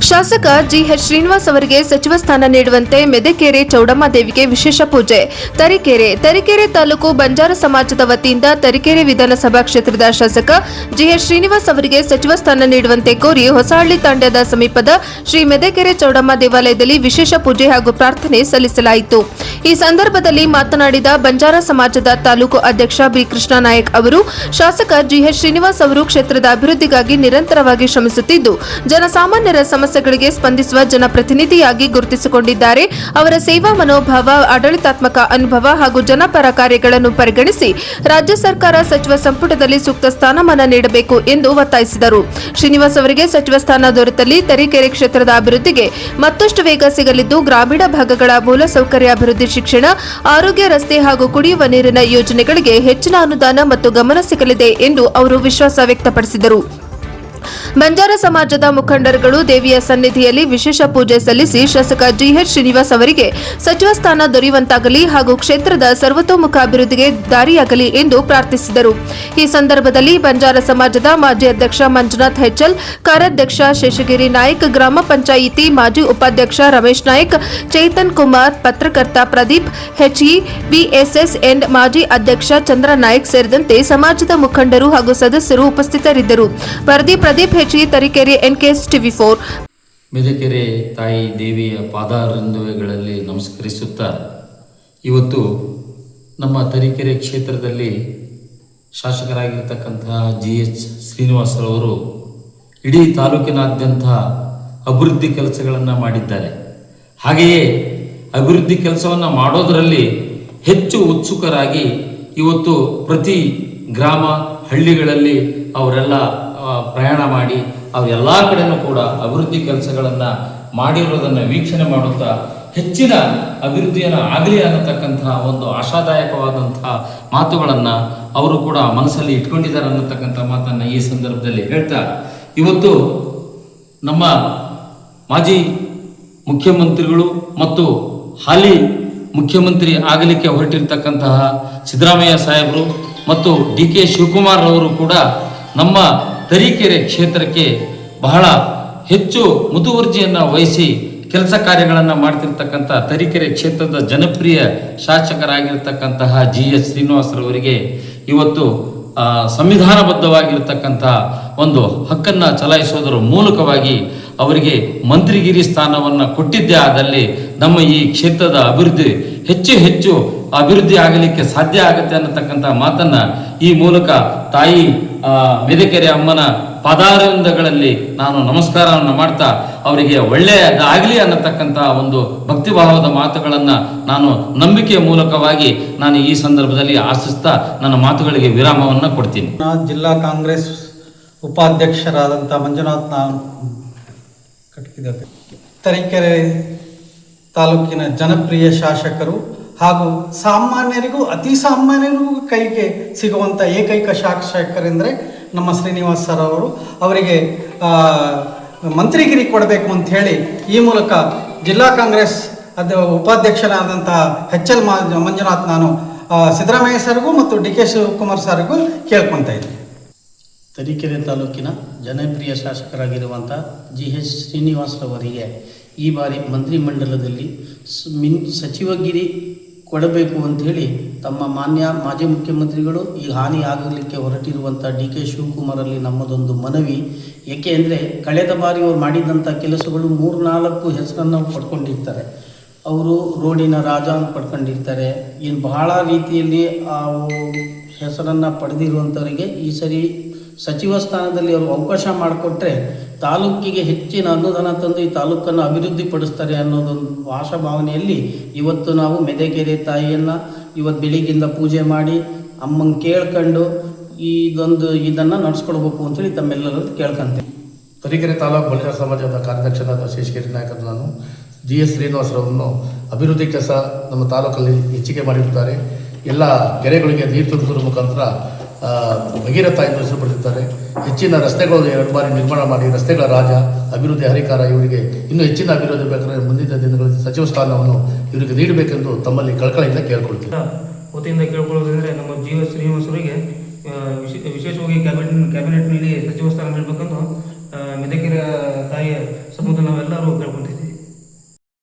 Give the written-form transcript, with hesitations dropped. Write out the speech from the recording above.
ಶಾಸಕ ಜಿಎಚ್ ಶ್ರೀನಿವಾಸ್ ಅವರಿಗೆ ಸಚಿವ ಸ್ಥಾನ ನೀಡುವಂತೆ ಮೆದೆಕೆರೆ ಚೌಡಮ್ಮ ದೇವಿಗೆ ವಿಶೇಷ ಪೂಜೆ. ತರೀಕೆರೆ ತಾಲೂಕು ಬಂಜಾರ ಸಮಾಜದ ವತಿಯಿಂದ ತರೀಕೆರೆ ವಿಧಾನಸಭಾ ಕ್ಷೇತ್ರದ ಶಾಸಕ ಜಿಎಚ್ ಶ್ರೀನಿವಾಸ್ ಅವರಿಗೆ ಸಚಿವ ಸ್ಥಾನ ನೀಡುವಂತೆ ಕೋರಿ ಹೊಸಹಳ್ಳಿ ತಾಂಡ್ಯದ ಸಮೀಪದ ಶ್ರೀ ಮೆದೆಕೆರೆ ಚೌಡಮ್ಮ ದೇವಾಲಯದಲ್ಲಿ ವಿಶೇಷ ಪೂಜೆ ಹಾಗೂ ಪ್ರಾರ್ಥನೆ ಸಲ್ಲಿಸಲಾಯಿತು. ಈ ಸಂದರ್ಭದಲ್ಲಿ ಮಾತನಾಡಿದ ಬಂಜಾರ ಸಮಾಜದ ತಾಲೂಕು ಅಧ್ಯಕ್ಷ ಬಿ ಕೃಷ್ಣ ನಾಯಕ್ ಅವರು, ಶಾಸಕ ಜಿಎಚ್ ಶ್ರೀನಿವಾಸ್ ಅವರು ಕ್ಷೇತ್ರದ ಅಭಿವೃದ್ಧಿಗಾಗಿ ನಿರಂತರವಾಗಿ ಶ್ರಮಿಸುತ್ತಿದ್ದು ಜನಸಾಮಾನ್ಯರ ಸಮಸ್ಯೆಗಳಿಗೆ ಸ್ಪಂದಿಸುವ ಜನಪ್ರತಿನಿಧಿಯಾಗಿ ಗುರುತಿಸಿಕೊಂಡಿದ್ದಾರೆ. ಅವರ ಸೇವಾ ಮನೋಭಾವ, ಆಡಳಿತಾತ್ಮಕ ಅನುಭವ ಹಾಗೂ ಜನಪರ ಕಾರ್ಯಗಳನ್ನು ಪರಿಗಣಿಸಿ ರಾಜ್ಯ ಸರ್ಕಾರ ಸಚಿವ ಸಂಪುಟದಲ್ಲಿ ಸೂಕ್ತ ಸ್ಥಾನಮಾನ ನೀಡಬೇಕು ಎಂದು ಒತ್ತಾಯಿಸಿದರು. ಶ್ರೀನಿವಾಸ್ ಅವರಿಗೆ ಸಚಿವ ಸ್ಥಾನ ದೊರೆತಲ್ಲಿ ತರೀಕೆರೆ ಕ್ಷೇತ್ರದ ಅಭಿವೃದ್ಧಿಗೆ ಮತ್ತಷ್ಟು ವೇಗ ಸಿಗಲಿದ್ದು, ಗ್ರಾಮೀಣ ಭಾಗಗಳ ಮೂಲಸೌಕರ್ಯ ಅಭಿವೃದ್ಧಿ, ಶಿಕ್ಷಣ, ಆರೋಗ್ಯ, ರಸ್ತೆ ಹಾಗೂ ಕುಡಿಯುವ ನೀರಿನ ಯೋಜನೆಗಳಿಗೆ ಹೆಚ್ಚಿನ ಅನುದಾನ ಮತ್ತು ಗಮನ ಸಿಗಲಿದೆ ಎಂದು ಅವರು ವಿಶ್ವಾಸ ವ್ಯಕ್ತಪಡಿಸಿದರು. ಬಂಜಾರ ಸಮಾಜದ ಮುಖಂಡರುಗಳು ದೇವಿಯ ಸನ್ನಿಧಿಯಲ್ಲಿ ವಿಶೇಷ ಪೂಜೆ ಸಲ್ಲಿಸಿ ಶಾಸಕ ಜಿಎಚ್ ಶ್ರೀನಿವಾಸ್ ಅವರಿಗೆ ಸಚಿವ ಸ್ಥಾನ ದೊರೆಯುವಂತಾಗಲಿ ಹಾಗೂ ಕ್ಷೇತ್ರದ ಸರ್ವತೋಮುಖ ಅಭಿವೃದ್ಧಿಗೆ ದಾರಿಯಾಗಲಿ ಎಂದು ಪ್ರಾರ್ಥಿಸಿದರು. ಈ ಸಂದರ್ಭದಲ್ಲಿ ಬಂಜಾರ ಸಮಾಜದ ಮಾಜಿ ಅಧ್ಯಕ್ಷ ಮಂಜುನಾಥ್ ಹೆಚ್ಎಲ್, ಕಾರ್ಯಾಧ್ಯಕ್ಷ ಶೇಷಗಿರಿ ನಾಯ್ಕ್, ಗ್ರಾಮ ಪಂಚಾಯಿತಿ ಮಾಜಿ ಉಪಾಧ್ಯಕ್ಷ ರಮೇಶ್ ನಾಯ್ಕ್, ಚೇತನ್ ಕುಮಾರ್, ಪತ್ರಕರ್ತ ಪ್ರದೀಪ್, ಹೆಚ್ಇ, ವಿಎಸ್ಎಸ್ಎನ್ ಮಾಜಿ ಅಧ್ಯಕ್ಷ ಚಂದ್ರ ನಾಯ್ಕ್ ಸೇರಿದಂತೆ ಸಮಾಜದ ಮುಖಂಡರು ಹಾಗೂ ಸದಸ್ಯರು ಉಪಸ್ಥಿತರಿದ್ದರು. ವರದಿ ಪ್ರದೀಪ್, ಹೆಚ್ಇ, ತರೀಕೆರೆ, ಎನ್ಕೆಎಸ್ ಟಿವಿ4. ಮೆದೆಕೆರೆ ತಾಯಿ ದೇವಿಯ ಪಾದಾರವಿಂದಗಳಲ್ಲಿ ನಮಸ್ಕರಿಸುತ್ತಾ, ಇವತ್ತು ನಮ್ಮ ತರೀಕೆರೆ ಕ್ಷೇತ್ರದಲ್ಲಿ ಶಾಸಕರಾಗಿರ್ತಕ್ಕಂತಹ ಜಿಎಚ್ ಶ್ರೀನಿವಾಸರವರು ಇಡೀ ತಾಲೂಕಿನಾದ್ಯಂತ ಅಭಿವೃದ್ಧಿ ಕೆಲಸಗಳನ್ನು ಮಾಡಿದ್ದಾರೆ. ಹಾಗೆಯೇ ಅಭಿವೃದ್ಧಿ ಕೆಲಸವನ್ನು ಮಾಡೋದರಲ್ಲಿ ಹೆಚ್ಚು ಉತ್ಸುಕರಾಗಿ ಇವತ್ತು ಪ್ರತಿ ಗ್ರಾಮ ಹಳ್ಳಿಗಳಲ್ಲಿ ಅವರೆಲ್ಲ ಪ್ರಯಾಣ ಮಾಡಿ ಅವರೆಲ್ಲ ಕಡೆಯೂ ಕೂಡ ಅಭಿವೃದ್ಧಿ ಕೆಲಸಗಳನ್ನು ಮಾಡಿರೋದನ್ನು ವೀಕ್ಷಣೆ ಮಾಡುತ್ತಾ ಹೆಚ್ಚಿನ ಅಭಿವೃದ್ಧಿಯನ್ನು ಆಗಲಿ ಅನ್ನತಕ್ಕಂತಹ ಒಂದು ಆಶಾದಾಯಕವಾದಂತಹ ಮಾತುಗಳನ್ನು ಅವರು ಕೂಡ ಮನಸ್ಸಲ್ಲಿ ಇಟ್ಕೊಂಡಿದ್ದಾರೆ ಅನ್ನತಕ್ಕಂಥ ಮಾತನ್ನು ಈ ಸಂದರ್ಭದಲ್ಲಿ ಹೇಳ್ತಾ, ಇವತ್ತು ನಮ್ಮ ಮಾಜಿ ಮುಖ್ಯಮಂತ್ರಿಗಳು ಮತ್ತು ಹಾಲಿ ಮುಖ್ಯಮಂತ್ರಿ ಆಗಲಿಕ್ಕೆ ಹೊರಟಿರ್ತಕ್ಕಂತಹ ಸಿದ್ದರಾಮಯ್ಯ ಸಾಹೇಬರು ಮತ್ತು ಡಿ.ಕೆ. ಶಿವಕುಮಾರ್ ಅವರು ಕೂಡ ನಮ್ಮ ತರೀಕೆರೆ ಕ್ಷೇತ್ರಕ್ಕೆ ಬಹಳ ಹೆಚ್ಚು ಮುತುವರ್ಜಿಯನ್ನು ವಹಿಸಿ ಕೆಲಸ ಕಾರ್ಯಗಳನ್ನು ಮಾಡ್ತಿರ್ತಕ್ಕಂಥ ತರೀಕೆರೆ ಕ್ಷೇತ್ರದ ಜನಪ್ರಿಯ ಶಾಸಕರಾಗಿರ್ತಕ್ಕಂತಹ ಜಿಎಚ್ ಶ್ರೀನಿವಾಸರವರಿಗೆ ಇವತ್ತು ಸಂವಿಧಾನಬದ್ಧವಾಗಿರ್ತಕ್ಕಂಥ ಒಂದು ಹಕ್ಕನ್ನು ಚಲಾಯಿಸೋದರ ಮೂಲಕವಾಗಿ ಅವರಿಗೆ ಮಂತ್ರಿಗಿರಿ ಸ್ಥಾನವನ್ನು ಕೊಟ್ಟಿದ್ದೇ ಆದಲ್ಲಿ ನಮ್ಮ ಈ ಕ್ಷೇತ್ರದ ಅಭಿವೃದ್ಧಿ ಹೆಚ್ಚು ಅಭಿವೃದ್ಧಿ ಆಗಲಿಕ್ಕೆ ಸಾಧ್ಯ ಆಗುತ್ತೆ ಅನ್ನತಕ್ಕಂಥ ಮಾತನ್ನು ಈ ಮೂಲಕ ತಾಯಿ ಮೆದೆಕೆರೆ ಅಮ್ಮನ ಪಾದಾರವಿಂದಗಳಲ್ಲಿ ನಾನು ನಮಸ್ಕಾರವನ್ನು ಮಾಡ್ತಾ ಅವರಿಗೆ ಒಳ್ಳೆಯದಾಗಲಿ ಅನ್ನತಕ್ಕಂಥ ಒಂದು ಭಕ್ತಿಭಾವದ ಮಾತುಗಳನ್ನು ನಾನು ನಂಬಿಕೆಯ ಮೂಲಕವಾಗಿ ನಾನು ಈ ಸಂದರ್ಭದಲ್ಲಿ ಆಶಿಸ್ತಾ ನನ್ನ ಮಾತುಗಳಿಗೆ ವಿರಾಮವನ್ನು ಕೊಡ್ತೀನಿ. ಜಿಲ್ಲಾ ಕಾಂಗ್ರೆಸ್ ಉಪಾಧ್ಯಕ್ಷರಾದಂಥ ಮಂಜುನಾಥ್ ತರೀಕೆರೆ ತಾಲೂಕಿನ ಜನಪ್ರಿಯ ಶಾಸಕರು ಹಾಗೂ ಸಾಮಾನ್ಯರಿಗೂ ಅತಿ ಸಾಮಾನ್ಯರಿಗೂ ಕೈಗೆ ಸಿಗುವಂಥ ಏಕೈಕ ಶಾಸಕರೆಂದರೆ ನಮ್ಮ ಶ್ರೀನಿವಾಸ್ ಸರ್ ಅವರು. ಅವರಿಗೆ ಮಂತ್ರಿಗಿರಿ ಕೊಡಬೇಕು ಅಂತ ಹೇಳಿ ಈ ಮೂಲಕ ಜಿಲ್ಲಾ ಕಾಂಗ್ರೆಸ್ ಉಪಾಧ್ಯಕ್ಷರಾದಂಥ ಎಚ್.ಎಲ್. ಮಂಜುನಾಥ್ ನಾನು ಸಿದ್ದರಾಮಯ್ಯ ಸರ್ಗೂ ಮತ್ತು ಡಿ.ಕೆ. ಶಿವಕುಮಾರ್ ಸರ್ಗೂ ಕೇಳ್ಕೊತಾ ಇದ್ದೀನಿ. ತರೀಕೆರೆ ತಾಲೂಕಿನ ಜನಪ್ರಿಯ ಶಾಸಕರಾಗಿರುವಂಥ ಜಿಎಚ್ ಶ್ರೀನಿವಾಸರವರಿಗೆ ಈ ಬಾರಿ ಮಂತ್ರಿಮಂಡಲದಲ್ಲಿ ಸಚಿವಗಿರಿ ಕೊಡಬೇಕು ಅಂಥೇಳಿ ತಮ್ಮ ಮಾನ್ಯ ಮಾಜಿ ಮುಖ್ಯಮಂತ್ರಿಗಳು ಈ ಹಾನಿ ಆಗಲಿಕ್ಕೆ ಹೊರಟಿರುವಂಥ ಡಿ.ಕೆ. ಶಿವಕುಮಾರಲ್ಲಿ ನಮ್ಮದೊಂದು ಮನವಿ. ಏಕೆ ಅಂದರೆ ಕಳೆದ ಬಾರಿ ಅವರು ಮಾಡಿದಂಥ ಕೆಲಸಗಳು 3-4 ಹೆಸರನ್ನು ಪಡ್ಕೊಂಡಿರ್ತಾರೆ. ಅವರು ರೋಡಿನ ರಾಜ ಅಂತ ಪಡ್ಕೊಂಡಿರ್ತಾರೆ. ಇನ್ನು ಬಹಳ ರೀತಿಯಲ್ಲಿ ಆ ಹೆಸರನ್ನು ಪಡೆದಿರುವಂಥವರಿಗೆ ಈ ಸರಿ ಸಚಿವ ಸ್ಥಾನದಲ್ಲಿ ಅವರು ಅವಕಾಶ ಮಾಡಿಕೊಟ್ರೆ ತಾಲೂಕಿಗೆ ಹೆಚ್ಚಿನ ಅನುದಾನ ತಂದು ಈ ತಾಲೂಕನ್ನು ಅಭಿವೃದ್ಧಿಪಡಿಸ್ತಾರೆ ಅನ್ನೋದೊಂದು ಆಶಾಭಾವನೆಯಲ್ಲಿ ಇವತ್ತು ನಾವು ಮೆದೆಕೆರೆ ತಾಯಿಯನ್ನು ಇವತ್ತು ಬೆಳಿಗ್ಗಿಂದ ಪೂಜೆ ಮಾಡಿ ಅಮ್ಮಂಗೆ ಕೇಳ್ಕೊಂಡು ಇದನ್ನು ನಡೆಸ್ಕೊಡ್ಬೇಕು ಅಂತೇಳಿ ತಮ್ಮೆಲ್ಲರೂ ಕೇಳ್ಕೊಂತೀನಿ. ತರೀಕೆರೆ ತಾಲೂಕು ಬಂಜಾರ ಸಮಾಜದ ಕಾರ್ಯಾಧ್ಯಕ್ಷರಾದ ಶೇಷಗಿರಿ ನಾಯಕರು ನಾನು ಜಿಎಚ್ ಶ್ರೀನಿವಾಸರವರನ್ನು ಅಭಿವೃದ್ಧಿ ಕೆಲಸ ನಮ್ಮ ತಾಲೂಕಲ್ಲಿ ಹೆಚ್ಚಿಗೆ ಮಾಡಿರುತ್ತಾರೆ. ಎಲ್ಲ ಕೆರೆಗಳಿಗೆ ನೀರು ತುಂಬಿಸುವ ಮುಖಾಂತರ ಭಗೀರಥ ಎಂದು ಹೆಸರು ಪಡೆದಿದ್ದಾರೆ. ಹೆಚ್ಚಿನ ರಸ್ತೆಗಳು 2 ಬಾರಿ ನಿರ್ಮಾಣ ಮಾಡಿ ರಸ್ತೆಗಳ ರಾಜ, ಅಭಿವೃದ್ಧಿ ಹರಿಕಾರ. ಇವರಿಗೆ ಇನ್ನೂ ಹೆಚ್ಚಿನ ಅಭಿವೃದ್ಧಿ ಬೇಕಾದರೆ ಮುಂದಿನ ದಿನಗಳಲ್ಲಿ ಸಚಿವ ಸ್ಥಾನವನ್ನು ಇವರಿಗೆ ನೀಡಬೇಕೆಂದು ತಮ್ಮಲ್ಲಿ ಕಳಕಳಿಯಿಂದ ಕೇಳ್ಕೊಳ್ತೀನಿ. ವತಿಯಿಂದ ಕೇಳ್ಕೊಳ್ಳೋದಂದರೆ ನಮ್ಮ ಜಿಎಚ್ ಶ್ರೀನಿವಾಸರಿಗೆ ವಿಶೇಷವಾಗಿ ಕ್ಯಾಬಿನೆಟ್ನಲ್ಲಿ ಸಚಿವ ಸ್ಥಾನ ನೀಡಬೇಕೆಂದು ಮೆದೆಕೆರೆ ತಾಯಿಯ ಸಮುದಾಯ